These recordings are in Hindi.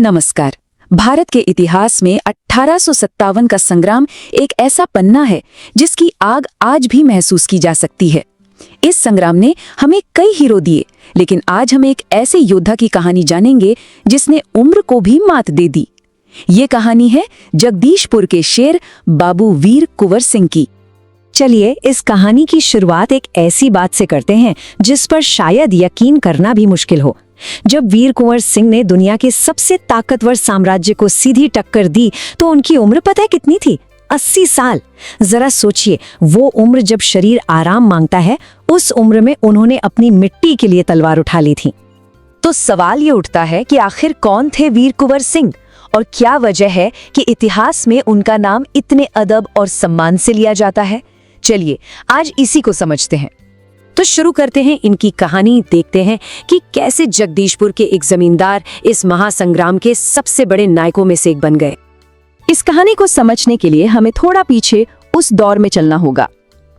नमस्कार। भारत के इतिहास में 1857 का संग्राम एक ऐसा पन्ना है जिसकी आग आज भी महसूस की जा सकती है। इस संग्राम ने हमें कई हीरो दिए, लेकिन आज हम एक ऐसे योद्धा की कहानी जानेंगे जिसने उम्र को भी मात दे दी। ये कहानी है जगदीशपुर के शेर बाबू वीर कुंवर सिंह की। चलिए इस कहानी की शुरुआत एक ऐसी बात से करते हैं जिस पर शायद यकीन करना भी मुश्किल हो। जब वीर कुंवर सिंह ने दुनिया के सबसे ताकतवर साम्राज्य को सीधी टक्कर दी तो उनकी उम्र पता है कितनी थी? 80 साल। जरा सोचिए, वो उम्र जब शरीर आराम मांगता है, उस उम्र में उन्होंने अपनी मिट्टी के लिए तलवार उठा ली थी। तो सवाल ये उठता है कि आखिर कौन थे वीर कुंवर सिंह और क्या वजह है कि इतिहास में उनका नाम इतने अदब और सम्मान से लिया जाता है। चलिए आज इसी को समझते हैं। तो शुरू करते हैं इनकी कहानी। देखते हैं कि कैसे जगदीशपुर के एक जमींदार इस महासंग्राम के सबसे बड़े नायकों में से एक बन गए। इस कहानी को समझने के लिए हमें थोड़ा पीछे उस दौर में चलना होगा।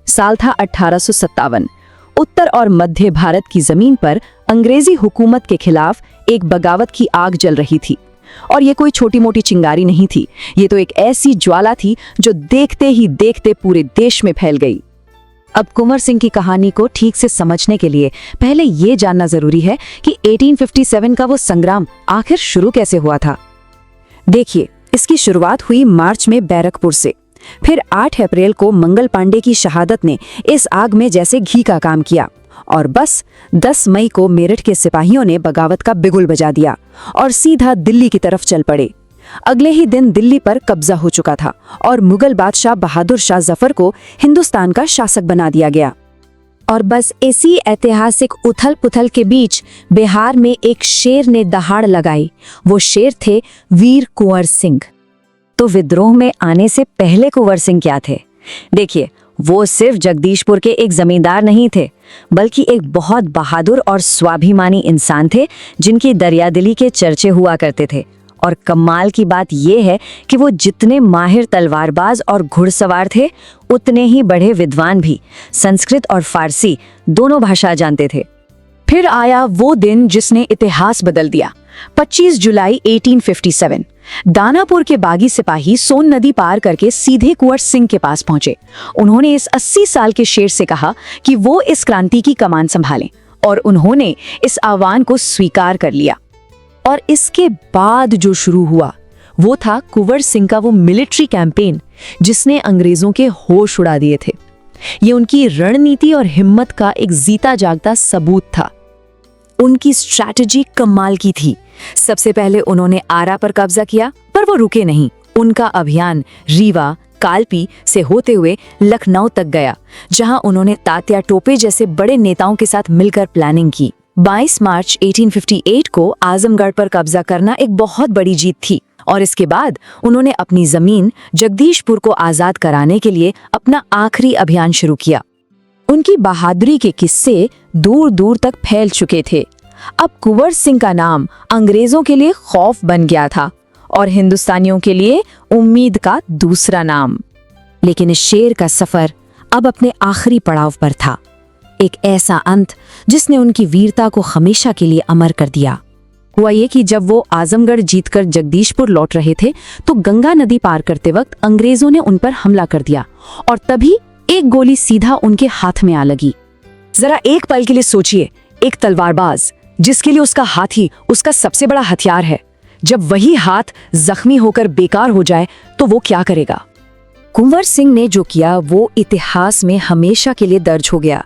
साल था 1857। उत्तर और मध्य भारत की जमीन पर अंग्रेजी हुकूमत के खिलाफ एक बगावत की आग जल रही थी। और ये कोई छोटी मोटी चिंगारी नहीं थी, ये तो एक ऐसी ज्वाला थी जो देखते ही देखते पूरे देश में फैल गई। अब कुंवर सिंह की कहानी को ठीक से समझने के लिए पहले ये जानना जरूरी है कि 1857 का वो संग्राम आखिर शुरू कैसे हुआ था। देखिए, इसकी शुरुआत हुई मार्च में बैरकपुर से। फिर 8 अप्रैल को मंगल पांडे की शहादत ने इस आग में जैसे घी का काम किया और बस 10 मई को मेरठ के सिपाहियों ने बगावत का बिगुल बजा दिया और सीधा दिल्ली की तरफ चल पड़े। अगले ही दिन दिल्ली पर कब्जा हो चुका था और मुगल बादशाह बहादुर शाह जफर को हिंदुस्तान का शासक बना दिया गया। और बस इसी ऐतिहासिक उथल पुथल के बीच बिहार में एक शेर ने दहाड़ लगाई। वो शेर थे वीर कुंवर सिंह। तो विद्रोह में आने से पहले कुंवर सिंह क्या थे? देखिए, वो सिर्फ जगदीशपुर के एक जमींदार नहीं थे, बल्कि एक बहुत बहादुर और स्वाभिमानी इंसान थे जिनकी दरियादिली के चर्चे हुआ करते थे। और कमाल की बात यह है कि वो जितने माहिर तलवारबाज और घुड़सवार थे, उतने ही बड़े विद्वान भी। संस्कृत और फारसी दोनों भाषा जानते थे। फिर आया वो दिन जिसने इतिहास बदल दिया। 25 जुलाई 1857। दानापुर के बागी सिपाही सोन नदी पार करके सीधे कुंवर सिंह के पास पहुंचे। उन्होंने इस 80 साल के शेर से कहा कि वो इस क्रांति की कमान संभालें, और उन्होंने इस आह्वान को स्वीकार कर लिया। और इसके बाद जो शुरू हुआ वो था कुंवर सिंह का वो मिलिट्री कैंपेन जिसने अंग्रेजों के होश उड़ा दिए थे। ये उनकी रणनीति और हिम्मत का एक जीता जागता सबूत था। उनकी स्ट्रैटेजी कमाल की थी। सबसे पहले उन्होंने आरा पर कब्जा किया, पर वो रुके नहीं। उनका अभियान रीवा, कालपी से होते हुए लखनऊ तक गया, जहां उन्होंने तात्या टोपे जैसे बड़े नेताओं के साथ मिलकर प्लानिंग की। 22 मार्च 1858 को आजमगढ़ पर कब्जा करना एक बहुत बड़ी जीत थी, और इसके बाद उन्होंने अपनी जमीन जगदीशपुर को आजाद कराने के लिए अपना आखिरी अभियान शुरू किया। उनकी बहादुरी के किस्से दूर दूर तक फैल चुके थे। अब कुंवर सिंह का नाम अंग्रेजों के लिए खौफ बन गया था और हिंदुस्तानियों के लिए उम्मीद का दूसरा नाम। लेकिन इस शेर का सफर अब अपने आखिरी पड़ाव पर था। एक ऐसा अंत जिसने उनकी वीरता को हमेशा के लिए अमर कर दिया। हुआ ये कि जब वो आजमगढ़ जीतकर जगदीशपुर लौट रहे थे तो गंगा नदी पार करते वक्त अंग्रेजों ने उन पर हमला कर दिया, और तभी एक गोली सीधा उनके हाथ में आ लगी। जरा एक पल के लिए सोचिए, एक तलवारबाज जिसके लिए उसका हाथ ही उसका सबसे बड़ा हथियार है, जब वही हाथ जख्मी होकर बेकार हो जाए तो वो क्या करेगा? कुंवर सिंह ने जो किया वो इतिहास में हमेशा के लिए दर्ज हो गया।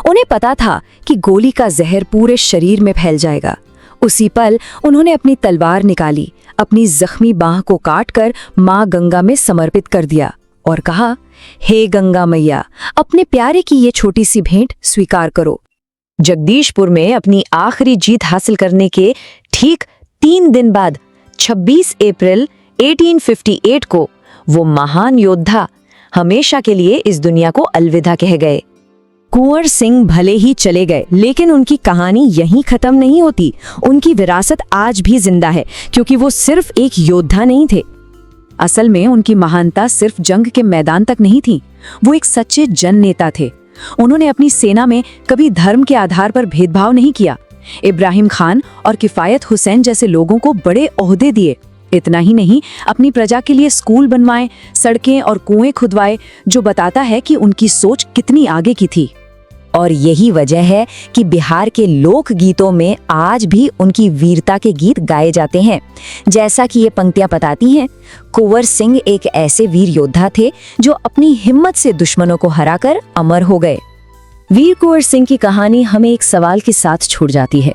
उन्हें पता था कि गोली का जहर पूरे शरीर में फैल जाएगा। उसी पल उन्होंने अपनी तलवार निकाली, अपनी जख्मी बाह को काटकर मां गंगा में समर्पित कर दिया और कहा, हे गंगा मैया, अपने प्यारे की ये छोटी सी भेंट स्वीकार करो। जगदीशपुर में अपनी आखिरी जीत हासिल करने के ठीक 3 दिन बाद 26 अप्रैल 1858 को वो महान योद्धा हमेशा के लिए इस दुनिया को अलविदा कह गए। कुंवर सिंह भले ही चले गए, लेकिन उनकी कहानी यहीं खत्म नहीं होती। उनकी विरासत आज भी जिंदा है, क्योंकि वो सिर्फ एक योद्धा नहीं थे। असल में उनकी महानता सिर्फ जंग के मैदान तक नहीं थी, वो एक सच्चे जन नेता थे। उन्होंने अपनी सेना में कभी धर्म के आधार पर भेदभाव नहीं किया। इब्राहिम खान और किफायत हुसैन जैसे लोगों को बड़े ओहदे दिए। इतना ही नहीं, अपनी प्रजा के लिए स्कूल बनवाए, सड़कें और कुएं खुदवाए, जो बताता है कि उनकी सोच कितनी आगे की थी। और यही वजह है कि बिहार के लोक गीतों में आज भी उनकी वीरता के गीत गाए जाते हैं। जैसा कि ये पंक्तियां बताती हैं, कुंवर सिंह एक ऐसे वीर योद्धा थे जो अपनी हिम्मत से दुश्मनों को हराकर अमर हो गए। वीर कुंवर सिंह की कहानी हमें एक सवाल के साथ छूट जाती है।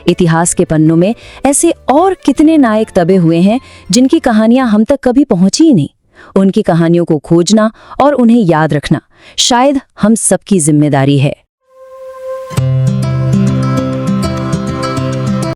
इतिहास के पन्नों में ऐसे और कितने नायक दबे हुए हैं जिनकी कहानियां हम तक कभी पहुंची ही नहीं। उनकी कहानियों को खोजना और उन्हें याद रखना शायद हम सबकी जिम्मेदारी है।